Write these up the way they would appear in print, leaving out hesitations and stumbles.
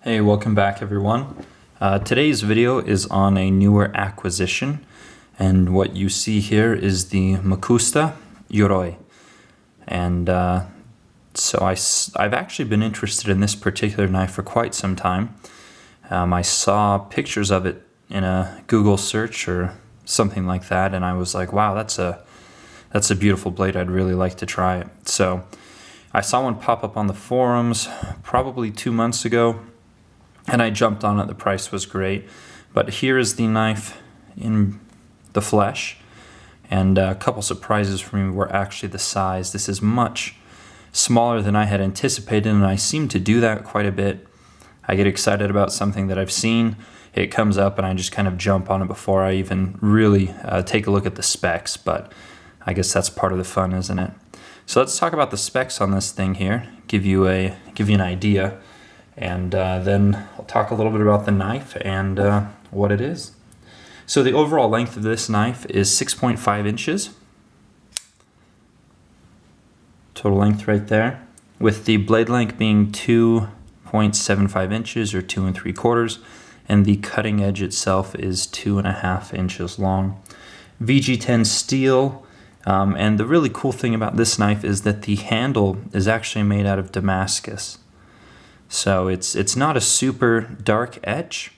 Hey, welcome back everyone. Today's video is on a newer acquisition, and what you see here is the Makusta Yoroi. And I've actually been interested in this particular knife for quite some time. I saw pictures of it in a Google search or something like that, and I was like, wow, that's a beautiful blade. I'd really like to try it. So I saw one pop up on the forums probably 2 months ago, and I jumped on it. The price was great. But here is the knife in the flesh, and a couple surprises for me were actually the size. This is much smaller than I had anticipated, and I seem to do that quite a bit. I get excited about something that I've seen, it comes up, and I just kind of jump on it before I even really take a look at the specs, but I guess that's part of the fun, isn't it? So let's talk about the specs on this thing here, give you an idea, and then I'll talk a little bit about the knife and what it is. So the overall length of this knife is 6.5 inches. Total length right there, with the blade length being 2.75 inches or 2 3/4, and the cutting edge itself is 2.5 inches long. VG10 steel, and the really cool thing about this knife is that the handle is actually made out of Damascus. So it's not a super dark edge,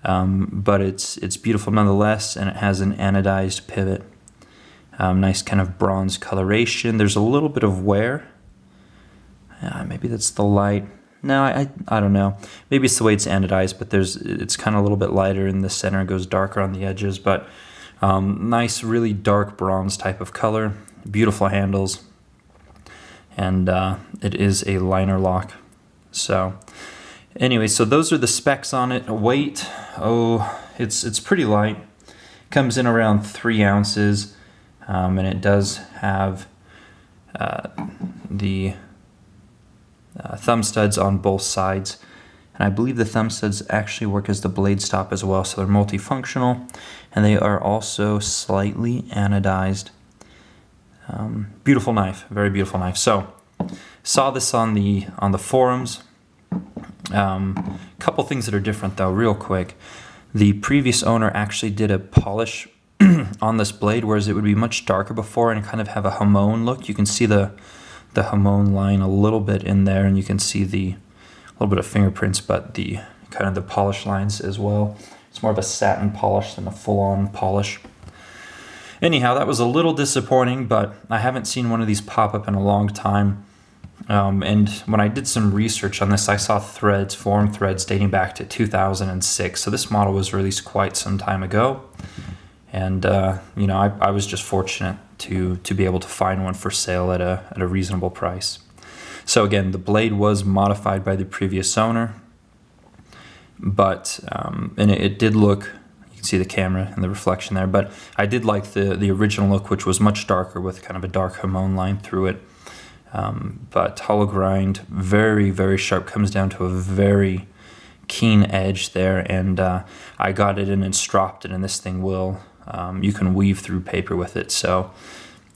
but it's beautiful nonetheless, and it has an anodized pivot. Nice kind of bronze coloration. There's a little bit of wear. Maybe that's the light. No, I don't know. Maybe it's the way it's anodized, but it's kind of a little bit lighter in the center. It goes darker on the edges, but nice, really dark bronze type of color. Beautiful handles, and it is a liner lock. So anyway, so those are the specs on it. Weight, it's pretty light. Comes in around 3 ounces, and it does have the thumb studs on both sides. And I believe the thumb studs actually work as the blade stop as well, so they're multifunctional, and they are also slightly anodized. Beautiful knife, very beautiful knife. So saw this on the forums. Couple things that are different though, real quick. The previous owner actually did a polish on this blade, whereas it would be much darker before and kind of have a Hamon look. You can see the Hamon line a little bit in there, and you can see a little bit of fingerprints, but the kind of the polish lines as well. It's more of a satin polish than a full-on polish. Anyhow, that was a little disappointing, but I haven't seen one of these pop up in a long time. And when I did some research on this, I saw forum threads dating back to 2006. So this model was released quite some time ago. And, I was just fortunate to be able to find one for sale at a reasonable price. So again, the blade was modified by the previous owner, but, and it did look, you can see the camera and the reflection there, but I did like the original look, which was much darker with kind of a dark Hamon line through it. But hollow grind, very, very sharp, comes down to a very keen edge there, and I got it in and stropped it, and this thing will, you can weave through paper with it. So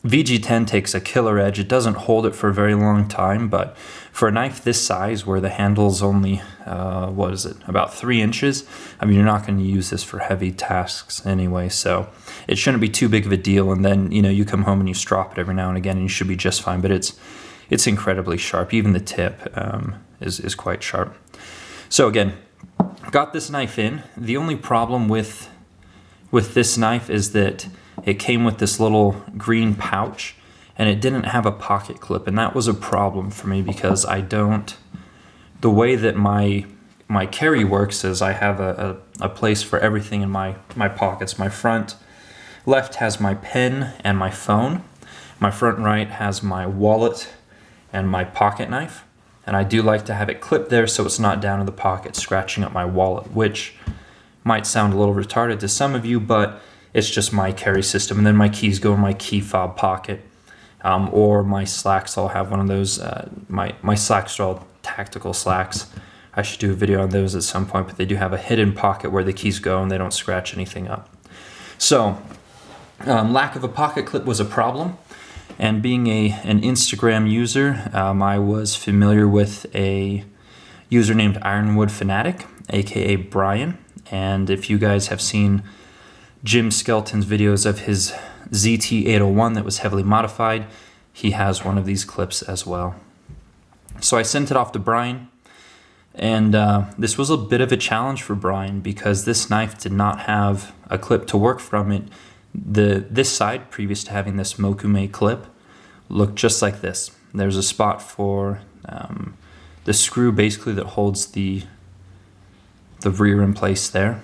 VG10 takes a killer edge. It doesn't hold it for a very long time, but for a knife this size where the handle's only, about 3 inches, I mean, you're not going to use this for heavy tasks anyway, so it shouldn't be too big of a deal. And then, you come home and you strop it every now and again, and you should be just fine, but it's incredibly sharp. Even the tip is quite sharp. So again, got this knife in. The only problem with this knife is that it came with this little green pouch, and it didn't have a pocket clip, and that was a problem for me because the way that my carry works is I have a place for everything in my pockets. My front left has my pen and my phone. My front right has my wallet and my pocket knife, and I do like to have it clipped there so it's not down in the pocket scratching up my wallet, which might sound a little retarded to some of you, but it's just my carry system. And then my keys go in my key fob pocket, or my slacks. I'll have one of those. My slacks are all tactical slacks. I should do a video on those at some point, but they do have a hidden pocket where the keys go and they don't scratch anything up. So lack of a pocket clip was a problem. And being an Instagram user, I was familiar with a user named Ironwood Fanatic, aka Brian. And if you guys have seen Jim Skelton's videos of his ZT-801 that was heavily modified, he has one of these clips as well. So I sent it off to Brian, and this was a bit of a challenge for Brian because this knife did not have a clip to work from it. This side, previous to having this Mokume clip, looked just like this. There's a spot for the screw basically that holds the rear in place there.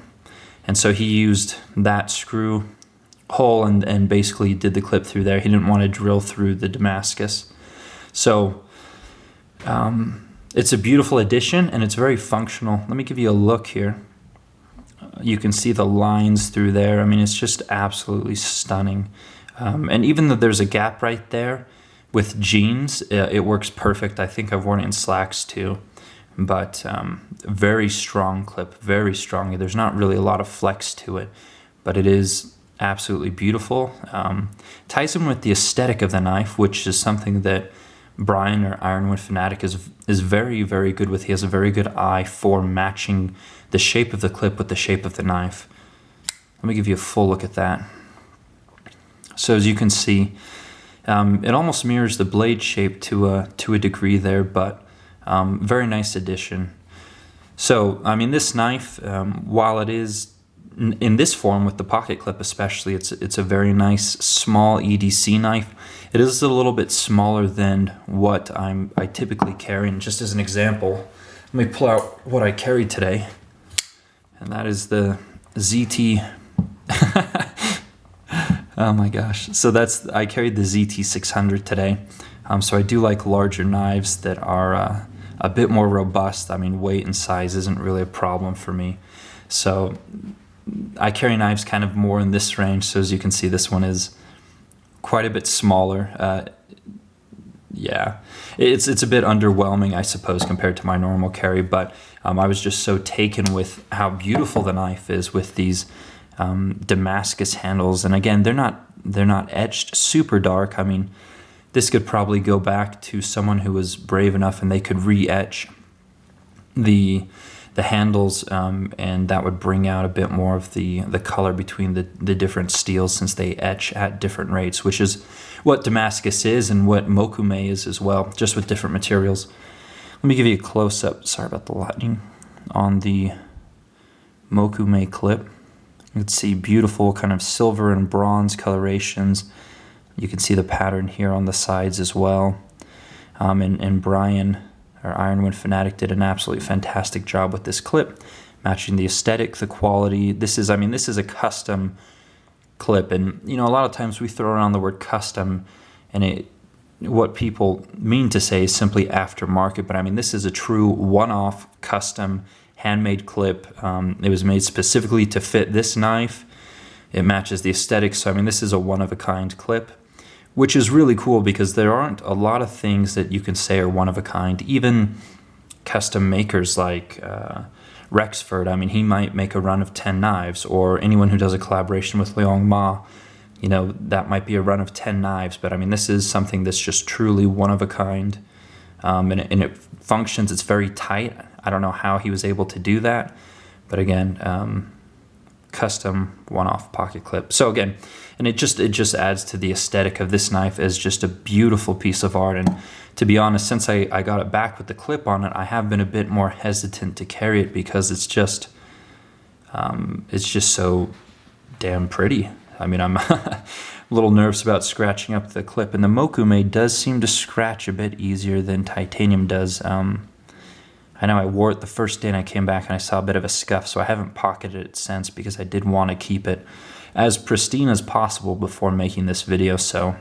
And so he used that screw hole and basically did the clip through there. He didn't want to drill through the Damascus. So it's a beautiful addition and it's very functional. Let me give you a look here. You can see the lines through there. I mean, it's just absolutely stunning. And even though there's a gap right there with jeans, it works perfect. I think I've worn it in slacks too. But very strong clip, very strong. There's not really a lot of flex to it, but it is absolutely beautiful. Ties in with the aesthetic of the knife, which is something that Brian, or Ironwood Fanatic, is very, very good with. He has a very good eye for matching the shape of the clip with the shape of the knife. Let me give you a full look at that. So as you can see, it almost mirrors the blade shape to a degree there, but very nice addition. So, I mean, this knife, while it is in this form with the pocket clip especially, it's a very nice small EDC knife. It is a little bit smaller than what I typically carry. And just as an example, let me pull out what I carried today, and that is the ZT. Oh my gosh! So I carried the ZT600 today. So I do like larger knives that are a bit more robust. I mean, weight and size isn't really a problem for me. So I carry knives kind of more in this range. So as you can see, this one is quite a bit smaller. Yeah, it's a bit underwhelming, I suppose, compared to my normal carry. But I was just so taken with how beautiful the knife is with these Damascus handles. And again, they're not etched super dark. I mean, this could probably go back to someone who was brave enough and they could re-etch the handles, and that would bring out a bit more of the color between the different steels, since they etch at different rates, which is what Damascus is and what Mokume is as well, just with different materials. Let me give you a close-up, sorry about the lighting, on the Mokume clip. You can see beautiful kind of silver and bronze colorations. You can see the pattern here on the sides as well. And Brian, or Ironwood Fanatic, did an absolutely fantastic job with this clip, matching the aesthetic, the quality. This is a custom clip, and you know, a lot of times we throw around the word custom, and what people mean to say is simply aftermarket. But I mean, this is a true one-off, custom, handmade clip. It was made specifically to fit this knife. It matches the aesthetic. So I mean, this is a one-of-a-kind clip, which is really cool because there aren't a lot of things that you can say are one of a kind. Even custom makers like Rexford, I mean, he might make a run of 10 knives, or anyone who does a collaboration with Liang Ma, you know, that might be a run of 10 knives. But I mean, this is something that's just truly one of a kind, and it functions. It's very tight. I don't know how he was able to do that, but again, custom one-off pocket clip. So again, and it just adds to the aesthetic of this knife as just a beautiful piece of art. And to be honest, since I got it back with the clip on it, I have been a bit more hesitant to carry it because it's just so damn pretty. I mean, I'm a little nervous about scratching up the clip, and the Mokume does seem to scratch a bit easier than titanium does. I know I wore it the first day and I came back and I saw a bit of a scuff, so I haven't pocketed it since because I did want to keep it as pristine as possible before making this video. So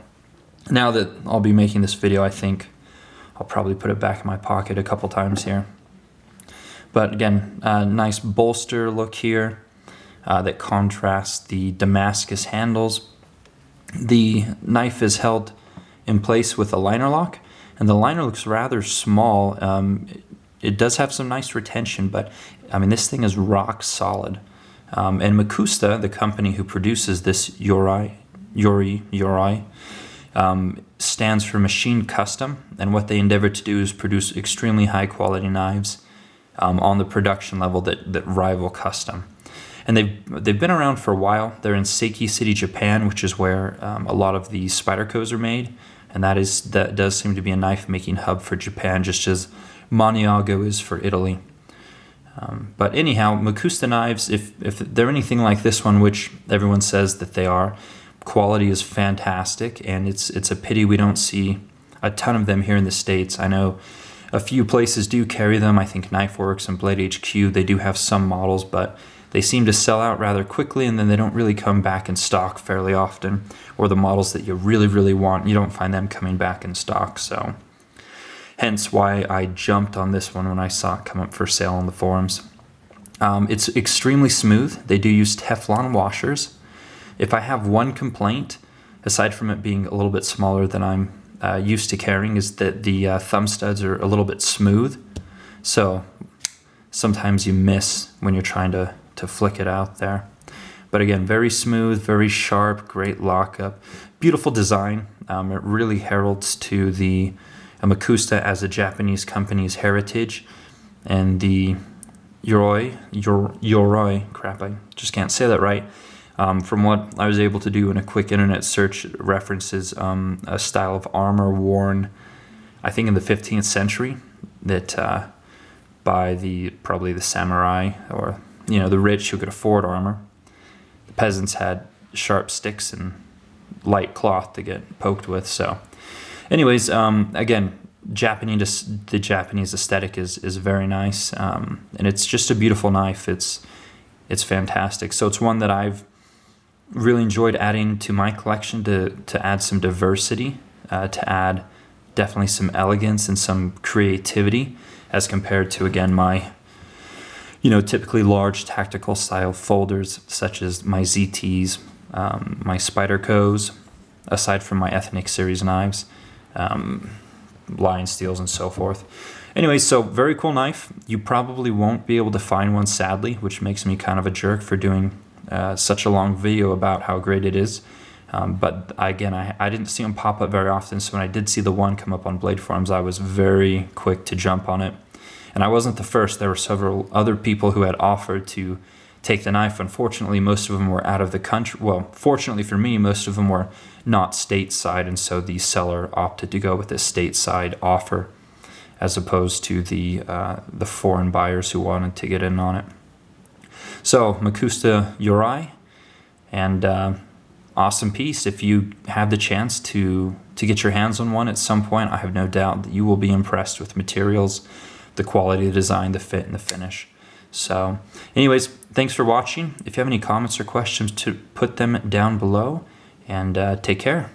now that I'll be making this video, I think I'll probably put it back in my pocket a couple times here. But again, nice bolster look here that contrasts the Damascus handles. The knife is held in place with a liner lock, and the liner looks rather small. It does have some nice retention, but I mean, this thing is rock solid. And Makusta, the company who produces this Yoroi, stands for Machine Custom, and what they endeavor to do is produce extremely high quality knives on the production level that rival custom. And they've been around for a while. They're in Seiki City, Japan, which is where a lot of the Spydercos are made, and that does seem to be a knife making hub for Japan, just as Maniago is for Italy. But anyhow, Makusta knives, if they're anything like this one, which everyone says that they are, quality is fantastic, and it's a pity we don't see a ton of them here in the States. I know a few places do carry them. I think KnifeWorks and Blade HQ, they do have some models, but they seem to sell out rather quickly, and then they don't really come back in stock fairly often. Or the models that you really, really want, you don't find them coming back in stock. So hence why I jumped on this one when I saw it come up for sale on the forums. It's extremely smooth. They do use Teflon washers. If I have one complaint, aside from it being a little bit smaller than I'm used to carrying, is that the thumb studs are a little bit smooth. So sometimes you miss when you're trying to flick it out there. But again, very smooth, very sharp, great lockup, beautiful design. It really heralds to the Makusta as a Japanese company's heritage, and the Yoroi, crap, I just can't say that right. From what I was able to do in a quick internet search, it references a style of armor worn, I think in the 15th century, that by probably the samurai, or the rich who could afford armor. The peasants had sharp sticks and light cloth to get poked with. So anyways, again, the Japanese aesthetic is very nice, and it's just a beautiful knife. It's fantastic. So it's one that I've really enjoyed adding to my collection to add some diversity, to add definitely some elegance and some creativity as compared to, again, my typically large tactical style folders, such as my ZTs, my Spydercos, aside from my Ethnic series knives, Lion Steels and so forth. Anyway, so very cool knife. You probably won't be able to find one, sadly, which makes me kind of a jerk for doing such a long video about how great it is. But again, I didn't see them pop up very often, so when I did see the one come up on Blade Forums, I was very quick to jump on it. And I wasn't the first. There were several other people who had offered to take the knife. Unfortunately, most of them were out of the country. Well, fortunately for me, most of them were not stateside, and so the seller opted to go with a stateside offer as opposed to the foreign buyers who wanted to get in on it. So, Makusta Yoroi, and awesome piece. If you have the chance to get your hands on one at some point, I have no doubt that you will be impressed with materials, the quality, the design, the fit, and the finish. So anyways, thanks for watching. If you have any comments or questions, to put them down below, and take care.